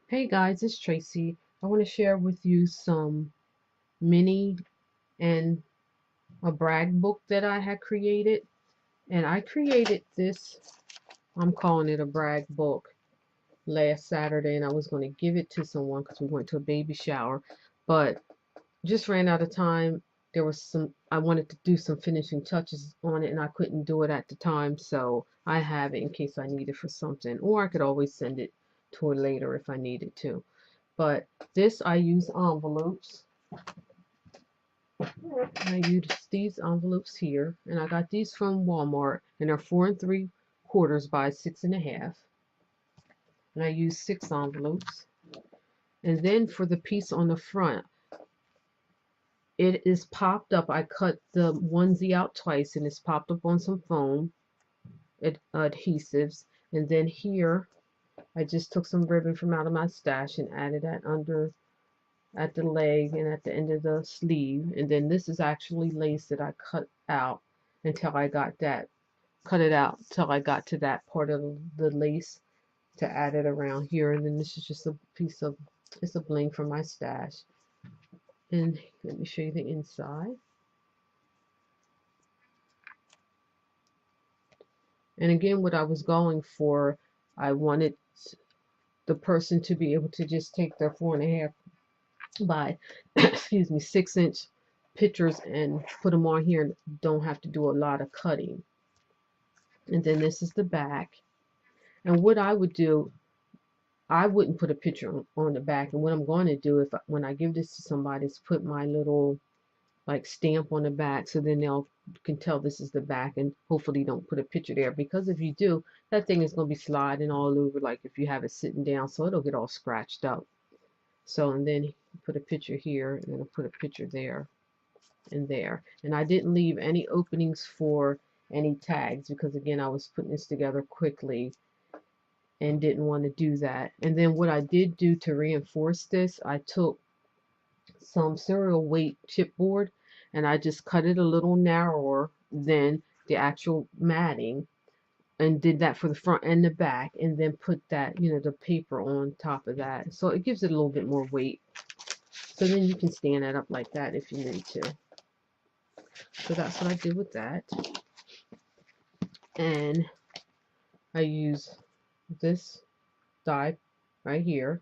Hey guys, it's Tracy. I want to share with you some mini and a brag book that I had created. And I created this, I'm calling it a brag book, last Saturday, and I was going to give it to someone because we went to a baby shower, but just ran out of time. I wanted to do some finishing touches on it and I couldn't do it at the time, so I have it in case I need it for something, or I could always send it to her later if I needed to. But this, I use envelopes. I use these envelopes here, and I got these from Walmart, and they're 4 3/4 by 6 1/2. And I use 6 envelopes. And then for the piece on the front, it is popped up. I cut the onesie out twice, and it's popped up on some foam adhesives. And then here, I just took some ribbon from out of my stash and added that under at the leg and at the end of the sleeve. And then this is actually lace that I cut out until I got that, cut it out till I got to that part of the lace to add it around here. And then this is just a piece of, it's a bling from my stash. And let me show you the inside. And again, what I was going for, I wanted the person to be able to just take their 4 1/2 by excuse me 6 inch pictures and put them on here and don't have to do a lot of cutting. And then this is the back. And what I would do, I wouldn't put a picture on the back. And what I'm going to do, if when I give this to somebody, is put my little like stamp on the back, so then they'll can tell this is the back, and hopefully don't put a picture there, because if you do, that thing is going to be sliding all over, like if you have it sitting down, so it'll get all scratched up. So, and then put a picture here, and then I'll put a picture there and there. And I didn't leave any openings for any tags, because again, I was putting this together quickly and didn't want to do that. And then what I did do to reinforce this, I took some cereal weight chipboard and I just cut it a little narrower than the actual matting, and did that for the front and the back, and then put that, the paper on top of that, so it gives it a little bit more weight. So then you can stand it up like that if you need to. So that's what I did with that. And I use this die right here,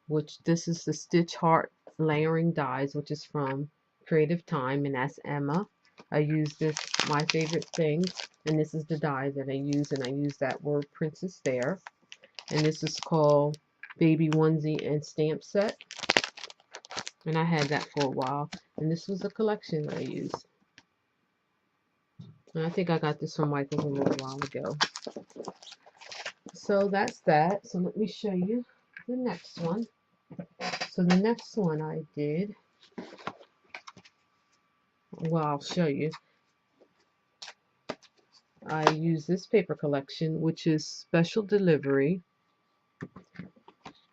which this is the Stitch Heart layering dies, which is from Creative Time, and that's Emma. I use this, my favorite thing, and this is the die that I use, and I use that word princess there. And this is called Baby Onesie and Stamp Set, and I had that for a while, and this was a collection that I used. And I think I got this from Michael's a little while ago. So that's that. So let me show you the next one. So the next one I did, well, I'll show you. I use this paper collection, which is special delivery.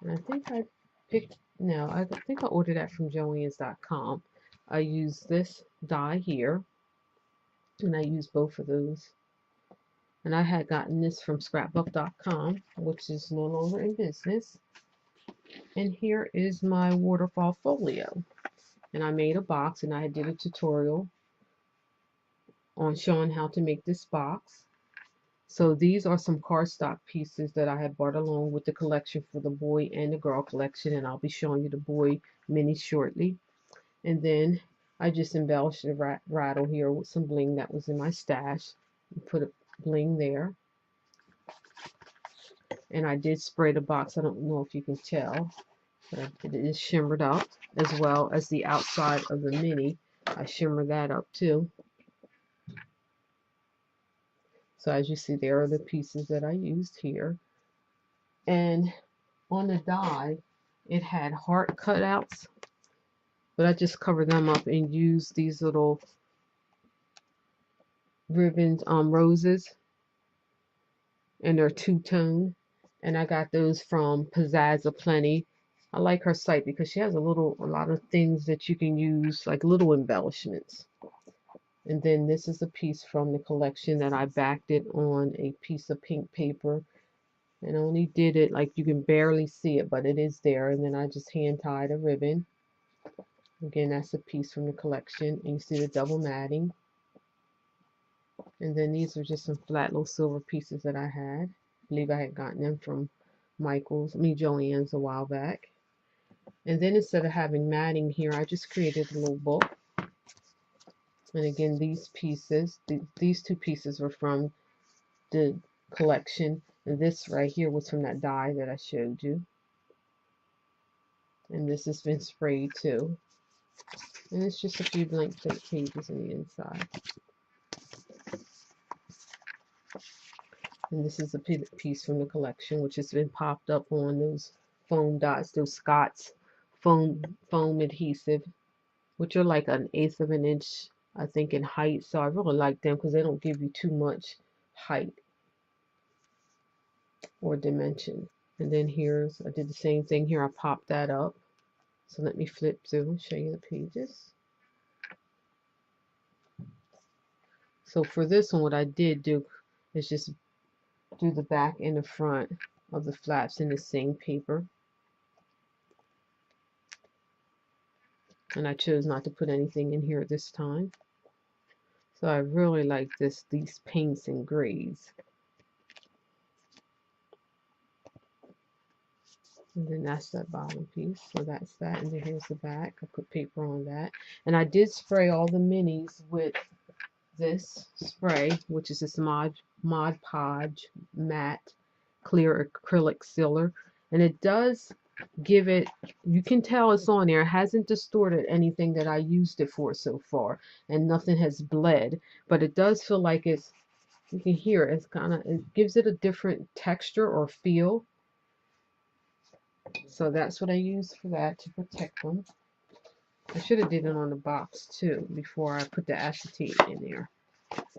And I think I picked, no, I think I ordered that from Joann's.com. I use this die here, and I use both of those. And I had gotten this from scrapbook.com, which is no longer in business. And here is my Waterfall Folio. And I made a box, and I did a tutorial on showing how to make this box. So these are some cardstock pieces that I had bought along with the collection for the boy and the girl collection, and I'll be showing you the boy mini shortly. And then I just embellished the rattle here with some bling that was in my stash, and put a bling there. And I did spray the box. I don't know if you can tell, but it is shimmered up, as well as the outside of the mini. I shimmered that up too. So as you see, there are the pieces that I used here. And on the die, it had heart cutouts, but I just covered them up and used these little ribbons, roses, and they're two-tone. And I got those from Pizzazz Aplenty. I like her site because she has a lot of things that you can use, like little embellishments. And then this is a piece from the collection that I backed it on a piece of pink paper, and only did it like you can barely see it, but it is there. And then I just hand tied a ribbon. Again, that's a piece from the collection, and you see the double matting. And then these are just some flat little silver pieces that I had. I believe I had gotten them from Joann's a while back. And then instead of having matting here, I just created a little book. And again, these pieces, these two pieces were from the collection. And this right here was from that die that I showed you. And this has been sprayed too. And it's just a few blank plate pages on the inside. And this is a piece from the collection, which has been popped up on those foam dots, those Scott's foam adhesive, which are like 1/8 of an inch, I think, in height. So I really like them because they don't give you too much height or dimension. And then I did the same thing here. I popped that up. So let me flip through and show you the pages. So for this one, what I did do is just do the back and the front of the flaps in the same paper. And I chose not to put anything in here this time. So I really like these paints and grays. And then that's that bottom piece. So that's that. And then here's the back. I put paper on that. And I did spray all the minis with this spray, which is this Mod Podge matte clear acrylic sealer. And it does give it, you can tell it's on there. It hasn't distorted anything that I used it for so far. And nothing has bled. But it does feel like it's, you can hear it gives it a different texture or feel. So that's what I use for that, to protect them. I should have did it on the box too before I put the acetate in there.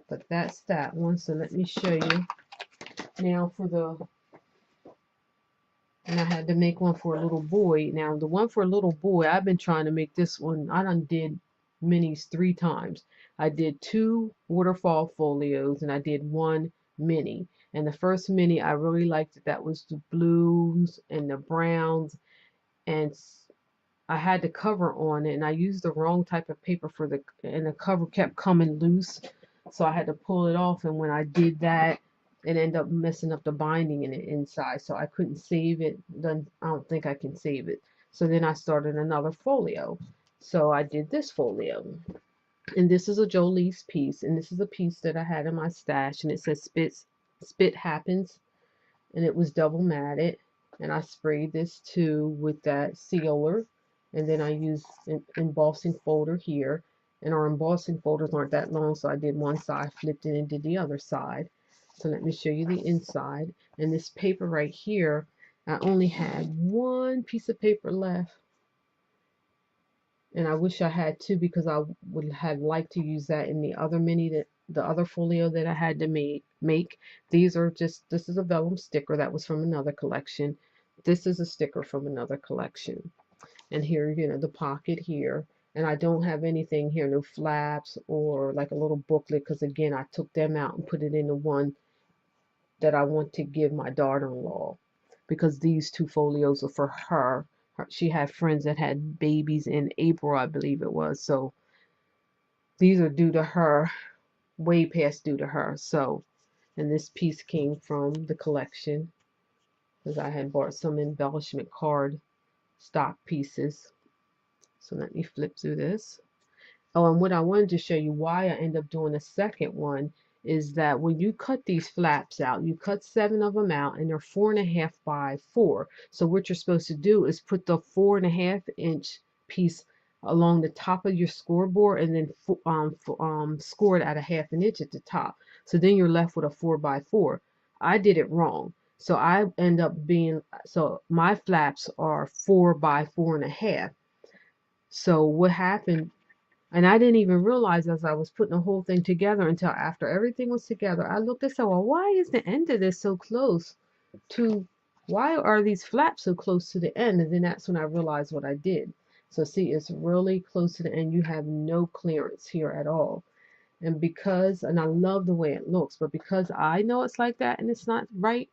But that's that one. So let me show you now and I had to make one for a little boy. Now the one for a little boy, I've been trying to make this one. I done did minis 3 times. I did 2 Waterfall folios and I did 1 mini. And the first mini, I really liked it. That was the blues and the browns. And I had the cover on it, and I used the wrong type of paper and the cover kept coming loose. So I had to pull it off. And when I did that, it ended up messing up the binding in the inside. So I couldn't save it. I don't think I can save it. So then I started another folio. So I did this folio. And this is a Jolie's piece. And this is a piece that I had in my stash. And it says Spit Happens, and it was double matted, and I sprayed this too with that sealer, and then I used an embossing folder here, and our embossing folders aren't that long, so I did one side, flipped it, and did the other side. So let me show you the inside. And this paper right here, I only had 1 piece of paper left, and I wish I had 2 because I would have liked to use that in the other the other folio that I had to make. This is a vellum sticker that was from another collection. This is a sticker from another collection. And here, the pocket here. And I don't have anything here, no flaps or like a little booklet, because again, I took them out and put it in the one that I want to give my daughter-in-law, because these 2 folios are for her. She had friends that had babies in April, I believe it was. So these are due to her, way past due to her. So, and this piece came from the collection because I had bought some embellishment card stock pieces. So let me flip through this. Oh, and what I wanted to show you why I end up doing a second one is that when you cut these flaps out, you cut 7 of them out, and they're 4.5 by 4. So what you're supposed to do is put the 4.5 inch piece along the top of your scoreboard, and then score it at 1/2 inch at the top. So then you're left with a 4 by 4. I did it wrong. So I end up so my flaps are 4 by 4.5. So what happened, and I didn't even realize as I was putting the whole thing together until after everything was together, I looked and said, well, why is the end of this so close to, why are these flaps so close to the end? And then that's when I realized what I did. So see, it's really close to the end. You have no clearance here at all. And I love the way it looks, but because I know it's like that and it's not right,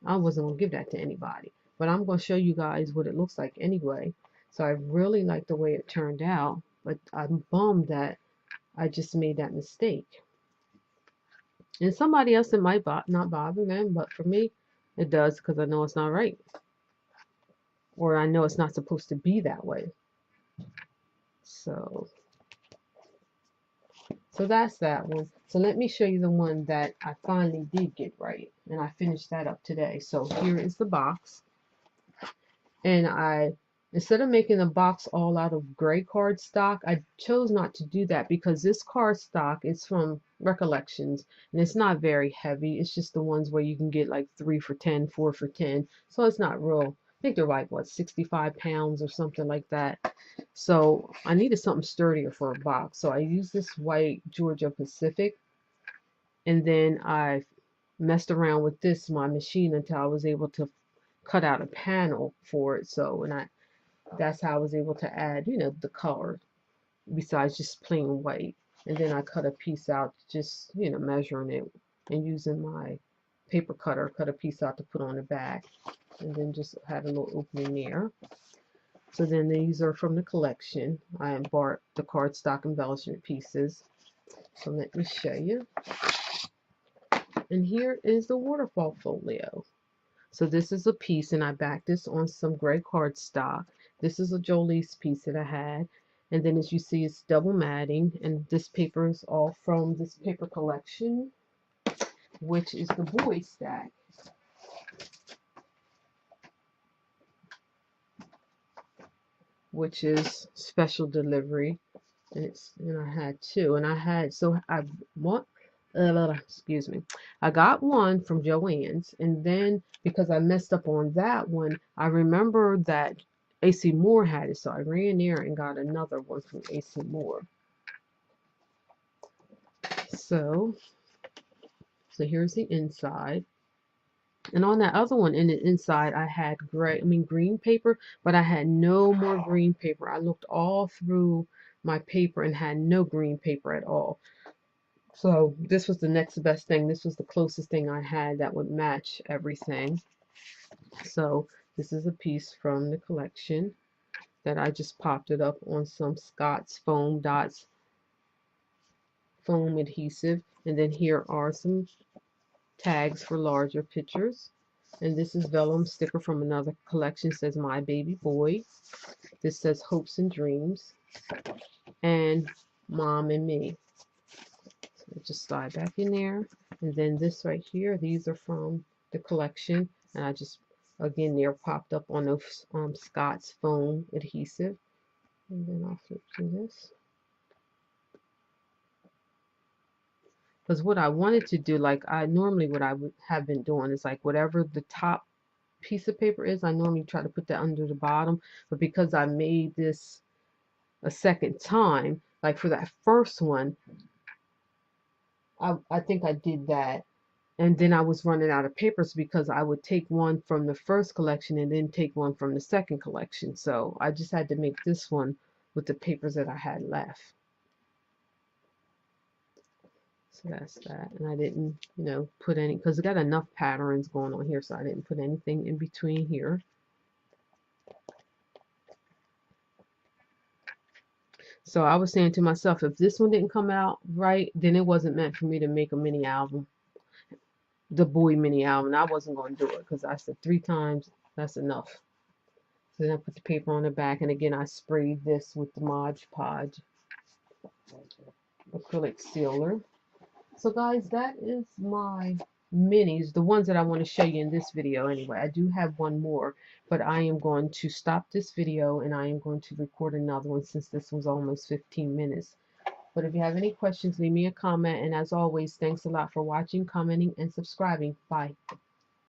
I wasn't going to give that to anybody. But I'm going to show you guys what it looks like anyway. So I really like the way it turned out. But I'm bummed that I just made that mistake. And somebody else, it might not bother them. But for me, it does because I know it's not right. Or I know it's not supposed to be that way. So that's that one. So let me show you the one that I finally did get right. And I finished that up today. So here is the box. And instead of making the box all out of gray cardstock, I chose not to do that because this cardstock is from Recollections and it's not very heavy. It's just the ones where you can get like 3 for 10, 4 for 10. So it's not real. I think they're like, what, 65 pounds or something like that. So I needed something sturdier for a box. So I used this white Georgia Pacific. And then I messed around with this, my machine, until I was able to cut out a panel for it. So, that's how I was able to add, the color besides just plain white. And then I cut a piece out, just, measuring it and using my paper cutter, cut a piece out to put on the back. And then just had a little opening there. So then these are from the collection. I bought the cardstock embellishment pieces. So let me show you. And here is the Waterfall folio. So this is a piece, and I backed this on some gray cardstock. This is a Jolie's piece that I had. And then as you see, it's double matting. And this paper is all from this paper collection, which is the boy stack. Which is special delivery. And I had two. And excuse me. I got one from Joann's, and then because I messed up on that one, I remember that AC Moore had it, so I ran there and got another one from AC Moore. So here's the inside. And on that other one, in the inside, I had green paper, but I had no more green paper. I looked all through my paper and had no green paper at all. So this was the next best thing. This was the closest thing I had that would match everything. So this is a piece from the collection that I just popped it up on some Scott's Foam Dots foam adhesive. And then here are some tags for larger pictures. And this is vellum sticker from another collection. It says My Baby Boy. This says Hopes and Dreams. And Mom and Me. So just slide back in there. And then this right here, these are from the collection. And I just, again, they're popped up on those Scott's foam adhesive. And then I'll flip through this. Because what I wanted to do, like what I would have been doing is like whatever the top piece of paper is, I normally try to put that under the bottom. But because I made this a second time, like for that first one, I think I did that. And then I was running out of papers because I would take one from the first collection and then take one from the second collection. So I just had to make this one with the papers that I had left. So that's that. And I didn't, put any, because I got enough patterns going on here, so I didn't put anything in between here. So I was saying to myself, if this one didn't come out right, then it wasn't meant for me to make a mini album. The boy mini album. I wasn't going to do it because I said 3 times, that's enough. So then I put the paper on the back, and again I sprayed this with the Mod Podge acrylic sealer. So guys, that is my minis, the ones that I want to show you in this video anyway. I do have one more, but I am going to stop this video and I am going to record another one since this was almost 15 minutes. But if you have any questions, leave me a comment, and as always, thanks a lot for watching, commenting, and subscribing. Bye.